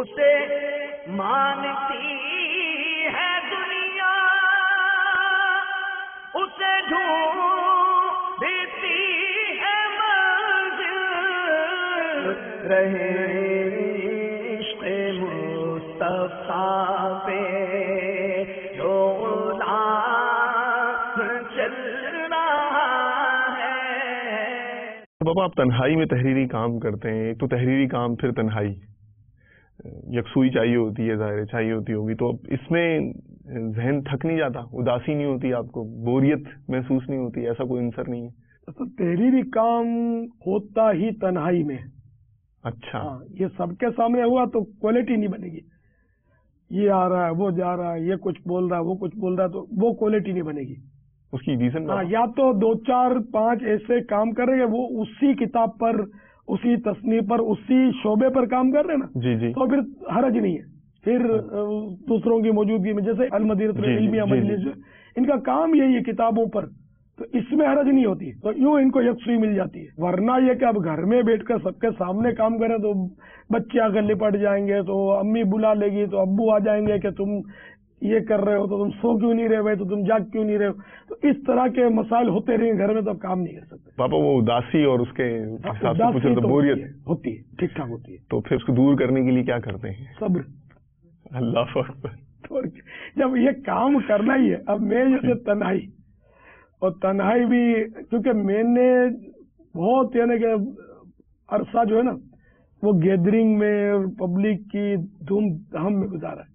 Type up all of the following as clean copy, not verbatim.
اسے مانتی ہے دنیا، اسے ڈھونڈتی ہے منزل، رہے عشق مصطفیٰ پہ جو غلام چل رہا ہے۔ بابا آپ تنہائی میں تحریری کام کرتے ہیں، ایک تو تحریری کام، پھر تنہائی، یکسوئی چاہیے ہوتی ہے، ظاہر چاہیے ہوتی ہوگی، تو اس میں ذہن تھک نہیں جاتا، اداسی نہیں ہوتی، آپ کو بوریت محسوس نہیں ہوتی، ایسا کوئی عنصر نہیں ہے؟ تو تحریری کام ہوتا ہی تنہائی میں۔ اچھا، یہ سب کے سامنے ہوا تو کوالٹی نہیں بنے گی، یہ آ رہا ہے وہ جا رہا ہے، یہ کچھ بول رہا ہے وہ کچھ بول رہا ہے، تو وہ کوالٹی نہیں بنے گی۔ اس کی ریزن یا تو 2 4 5 ایسے کام کریں گے، وہ اسی کتاب پر، اسی تصنیف پر، اسی شعبے پر کام کر رہے ہیں نا، جی جی، تو پھر حرج نہیں ہے۔ پھر دوسروں کی موجودگی میں، جیسے المدینہ العلمیہ مجلس، ان کا کام یہی ہے کتابوں پر، تو اس میں حرج نہیں ہوتی، تو یوں ان کو یکسوئی مل جاتی ہے۔ ورنہ یہ کہ اب گھر میں بیٹھ کر سب کے سامنے کام کریں تو بچے آ کر لپٹ جائیں گے، تو امی بلا لے گی، تو ابو آ جائیں گے کہ تم یہ کر رہے ہو، تو تم سو کیوں نہیں رہے بھائی، تو تم جاگ کیوں نہیں رہے ہو، تو اس طرح کے مسائل ہوتے رہے گھر میں، تو کام نہیں کر سکتے۔ پاپا وہ اداسی اور اس کے حساب سے پوچھے تو بوریت ہوتی ہے، ٹھیک ٹھاک ہوتی ہے، تو پھر اس کو دور کرنے کے لیے کیا کرتے ہیں؟ صبر۔ اللہ اکبر۔ جب یہ کام کرنا ہی ہے، اب میں جیسے تنہائی، اور تنہائی بھی کیونکہ میں نے بہت یعنی کہ عرصہ جو ہے نا وہ گیدرنگ میں، پبلک کی دھوم دھام میں گزارا ہے،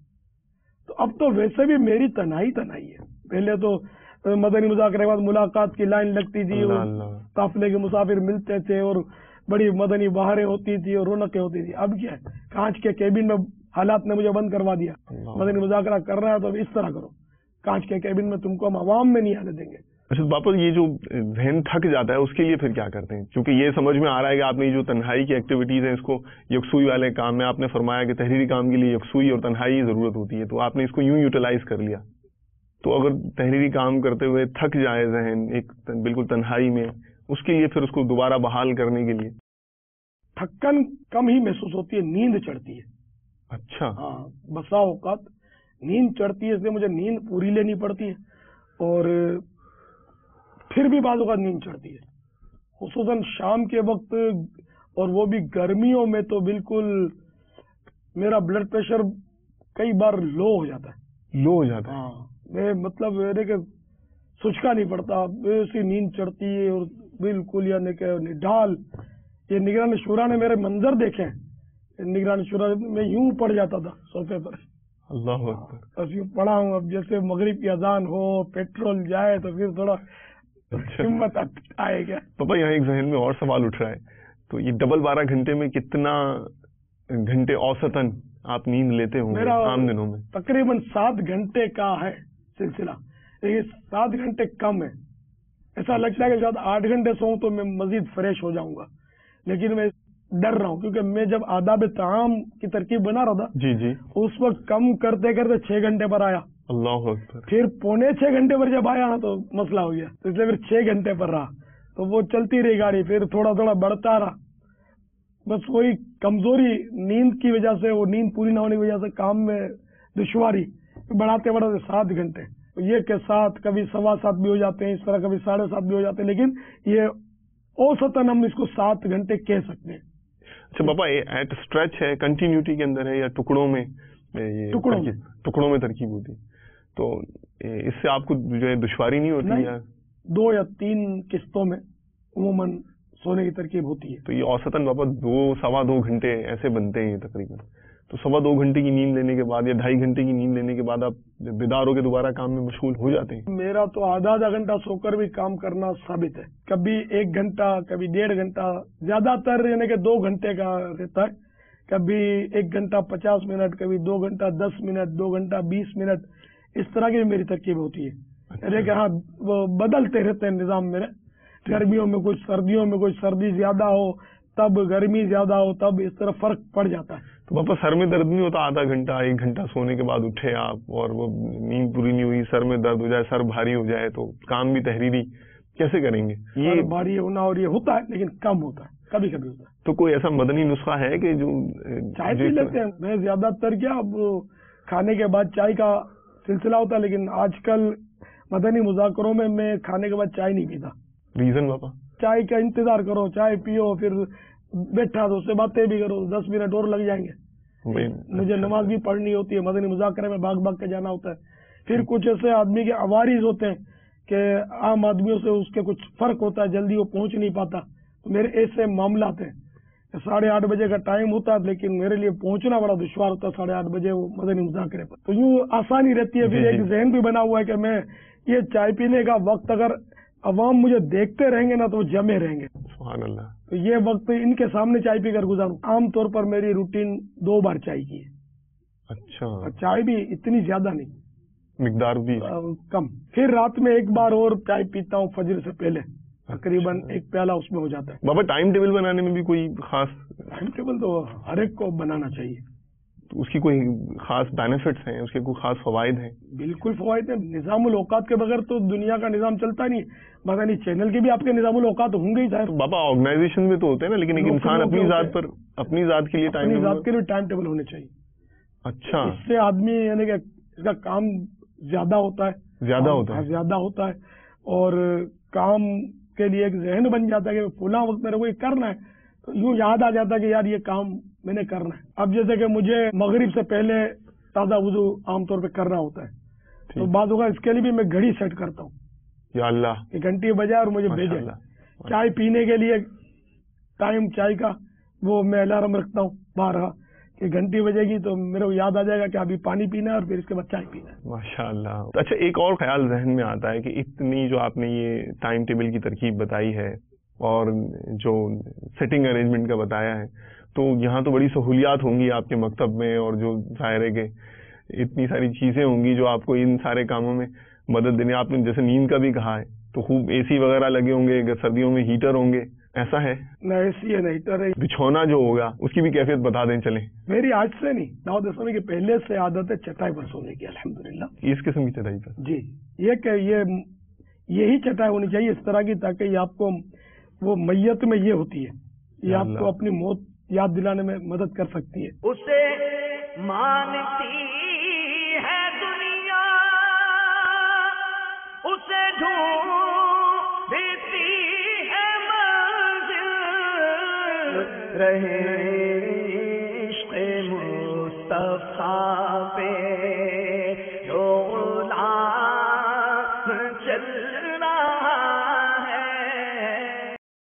تو اب تو ویسے بھی میری تنہائی ہے۔ پہلے تو مدنی مذاکرے کے بعد ملاقات کی لائن لگتی تھی، قافلے کے مسافر ملتے تھے، اور بڑی مدنی بہاریں ہوتی تھی اور رونقیں ہوتی تھی۔ اب کیا ہے، کانچ کے کیبن میں حالات نے مجھے بند کروا دیا، مدنی مذاکرہ کر رہا ہے تو اس طرح کرو، کانچ کے کیبن میں تم کو ہم عوام میں نہیں آنے دیں گے۔ اچھا باپا، یہ جو ذہن تھک جاتا ہے اس کے لیے پھر کیا کرتے ہیں؟ کیونکہ یہ سمجھ میں آ رہا ہے کہ آپ نے جو تنہائی کی ایکٹیویٹیز ہیں اس کو یکسوئی والے کام میں، آپ نے فرمایا کہ تحریری کام کے لیے یکسوئی اور تنہائی ضرورت ہوتی ہے، تو آپ نے اس کو یوں یوٹیلائز کر لیا۔ تو اگر تحریری کام کرتے ہوئے تھک جائے ذہن ایک بالکل تنہائی میں، اس کے لیے پھر اس کو دوبارہ بحال کرنے کے لیے تھکن کم ہی محسوس ہوتی ہے، نیند چڑھتی ہے۔ اچھا، ہاں، بسا اوقات نیند چڑھتی ہے، اس لیے مجھے نیند پوری لینی پڑتی ہے، اور پھر بھی بعض اوقات نیند چڑھتی ہے، خصوصاً شام کے وقت، اور وہ بھی گرمیوں میں تو بالکل میرا بلڈ پریشر کئی بار لو ہو جاتا ہے۔ ہاں، میں مطلب کہ سچکا نہیں پڑتا، ایسی نیند چڑھتی ہے، اور بالکل یعنی کہ ڈھال، یہ نگران شورا نے میرے منظر دیکھے ہیں، نگران شورا میں یوں پڑ جاتا تھا صوفے پر۔ اللہ اکبر۔ بس یوں پڑا ہوں، اب جیسے مغرب کی اذان ہو، پیٹرول جائے تو پھر تھوڑا ہمت آئے گا۔ پاپا یہاں ایک ذہن میں اور سوال اٹھ رہا ہے، تو یہ ڈبل 12 گھنٹے میں کتنا گھنٹے اوسطاً آپ نیند لیتے ہوں گے عام دنوں میں؟ تقریباً 7 گھنٹے کا ہے سلسلہ، لیکن 7 گھنٹے کم ہے، ایسا لگتا ہے کہ شاید 8 گھنٹے سوؤں تو میں مزید فریش ہو جاؤں گا، لیکن میں ڈر رہا ہوں، کیونکہ میں جب آداب طعام کی ترکیب بنا رہا تھا جی جی، اس وقت کم کرتے کرتے 6 گھنٹے پر آیا، اللہ اکبر، پھر 5.25 گھنٹے پر جب آیا نا تو مسئلہ ہو گیا، تو اس لیے پھر 6 گھنٹے پر رہا، تو وہ چلتی رہی گاڑی، پھر تھوڑا تھوڑا بڑھتا رہا، بس وہی کمزوری نیند کی وجہ سے، وہ نیند پوری نہ ہونے کی وجہ سے کام میں دشواری، بڑھاتے بڑھاتے 7 گھنٹے، یہ کہ 7 کبھی 7:15 بھی ہو جاتے ہیں، اس طرح کبھی 7:30 بھی ہو جاتے ہیں، لیکن یہ اوسطاً ہم اس کو 7 گھنٹے کہہ سکتے ہیں۔ اچھا پاپا، ایٹ اسٹریچ ہے، کنٹینیوٹی کے اندر ہے، یا ٹکڑوں میں ترکیب ہوتی ہے، تو اس سے آپ کو جو ہے دشواری نہیں ہوتی ہے؟ 2 یا 3 قسطوں میں عموماً سونے کی ترکیب ہوتی ہے، تو یہ اوسطاً پاپا 2-2.25 گھنٹے ایسے بنتے ہیں تقریباً، تو 2.25 گھنٹے کی نیند لینے کے بعد یا 2.5 گھنٹے کی نیند لینے کے بعد آپ بیدار ہو کے دوبارہ کام میں مشغول ہو جاتے ہیں؟ میرا تو آدھا گھنٹہ سو کر بھی کام کرنا ثابت ہے، کبھی 1 گھنٹہ، کبھی 1.5 گھنٹہ، زیادہ تر یعنی کہ 2 گھنٹے کا رہتا ہے، کبھی 1 گھنٹہ 50 منٹ، کبھی 2 گھنٹہ 10 منٹ، 2 گھنٹہ 20 منٹ، اس طرح کی میری ترکیب ہوتی ہے، یعنی کہ ہاں وہ بدلتے رہتے ہیں نظام میرے، گرمیوں میں کچھ، سردیوں میں کچھ، سردی زیادہ ہو تب، گرمی زیادہ ہو تب، اس طرح فرق پڑ جاتا ہے۔ تو پاپا سر میں درد نہیں ہوتا آدھا گھنٹہ 1 گھنٹہ سونے کے بعد اٹھے آپ اور وہ نیند پوری نہیں ہوئی، سر میں درد ہو جائے، سر بھاری ہو جائے، تو کام بھی تحریری کیسے کریں گے؟ یہ بھاری ہونا اور یہ ہوتا ہے لیکن کم ہوتا ہے۔ کبھی کبھی ہوتا ہے. تو کوئی ایسا مدنی نسخہ ہے کہ جو چائے پی لیتے ہیں. میں زیادہ تر کیا اب کھانے کے بعد چائے کا سلسلہ ہوتا ہے، لیکن آج کل مدنی مذاکروں میں کھانے کے بعد چائے نہیں پیتا. ریزن بابا؟ چائے کا انتظار کرو، چائے پیو، پھر بیٹھا تو اس سے باتیں بھی کرو، 10 منٹ اور لگ جائیں گے. مجھے نماز بھی پڑھنی ہوتی ہے، مدنی مذاکرے میں بھاگ کے جانا ہوتا ہے. پھر کچھ ایسے آدمی کے عوارض ہوتے ہیں کہ عام آدمیوں سے اس کے کچھ فرق ہوتا ہے، جلدی وہ پہنچ نہیں پاتا. میرے ایسے معاملات ہیں. 8:30 بجے کا ٹائم ہوتا ہے، لیکن میرے لیے پہنچنا بڑا دشوار ہوتا ہے 8:30 بجے وہ مدنی مذاکرے پر. تو یوں آسانی رہتی ہے. پھر ایک ذہن بھی بنا ہوا ہے کہ میں یہ چائے پینے کا وقت اگر عوام مجھے دیکھتے رہیں گے نا تو وہ جمے رہیں گے. سبحان اللہ. تو یہ وقت ان کے سامنے چائے پی کر گزاروں. عام طور پر میری روٹین 2 بار چائے کی ہے. اچھا. چائے بھی اتنی زیادہ نہیں، مقدار بھی کم. پھر رات میں ایک بار اور چائے پیتا ہوں فجر سے پہلے، تقریباً 1 پیالہ اس میں ہو جاتا ہے. بابا ٹائم ٹیبل بنانے میں بھی کوئی خاص؟ ٹائم ٹیبل تو ہر ایک کو بنانا چاہیے. تو اس کی کوئی خاص بینیفٹس ہیں، اس کے کوئی خاص فوائد ہیں؟ بالکل فوائد ہیں. نظام الاوقات کے بغیر تو دنیا کا نظام چلتا نہیں. مدنی چینل کے بھی آپ کے نظام الاوقات ہوں گے ہی ظاہر. بابا آرگنائزیشن میں تو ہوتے ہیں نا، لیکن ایک انسان اپنی ذات کے لیے ٹائم ٹیبل ہونے چاہیے. اچھا. اس سے آدمی یعنی کہ اس کا کام زیادہ ہوتا ہے اور کام کے لیے ایک ذہن بن جاتا ہے کہ فلاں وقت میرے کو یہ کرنا ہے، تو یوں یاد آ جاتا ہے کہ یار یہ کام میں نے کرنا ہے. اب جیسے کہ مجھے مغرب سے پہلے تازہ وضو عام طور پہ کرنا ہوتا ہے، تو بعض اوقات اس کے لیے بھی میں گھڑی سیٹ کرتا ہوں. یا اللہ. کہ گھنٹی بجائے اور مجھے بھیجے. چائے پینے کے لیے ٹائم چائے کا وہ میں الارم رکھتا ہوں 12 کہ گھنٹی بجے گی تو میرے کو یاد آ جائے گا کہ ابھی پانی پینا ہے اور پھر اس کے بعد چائے پینا ہے. ماشاء اللہ. اچھا، ایک اور خیال ذہن میں آتا ہے کہ اتنی جو آپ نے یہ ٹائم ٹیبل کی ترکیب بتائی ہے اور جو سیٹنگ ارینجمنٹ کا بتایا ہے، تو یہاں تو بڑی سہولیات ہوں گی آپ کے مکتب میں، اور جو ظاہر ہے کہ اتنی ساری چیزیں ہوں گی جو آپ کو ان سارے کاموں میں مدد دینے. آپ نے جیسے نیند کا بھی کہا ہے، تو خوب اے سی وغیرہ لگے ہوں گے، سردیوں میں ہیٹر ہوں گے، ایسا ہے؟ نہ اے سی ہے نہ ہیٹر ہے. بچھونا جو ہوگا اس کی بھی کیفیت بتا دیں. چلیں. میری آج سے نہیں، داؤد اسلامی کے پہلے سے عادت ہے چٹائی پر سونے کی الحمدللہ. اس قسم کی چٹائی پر؟ جی. یہ کہ یہی چٹائی ہونی چاہیے اس طرح کی، تاکہ یہ آپ کو وہ میت میں یہ ہوتی ہے، یہ آپ کو اپنی موت یاد دلانے میں مدد کر سکتی ہے. اسے مانتی ہے دنیا، اسے ڈھونڈتی ہے منزل، رہے عشق مصطفیٰ پہ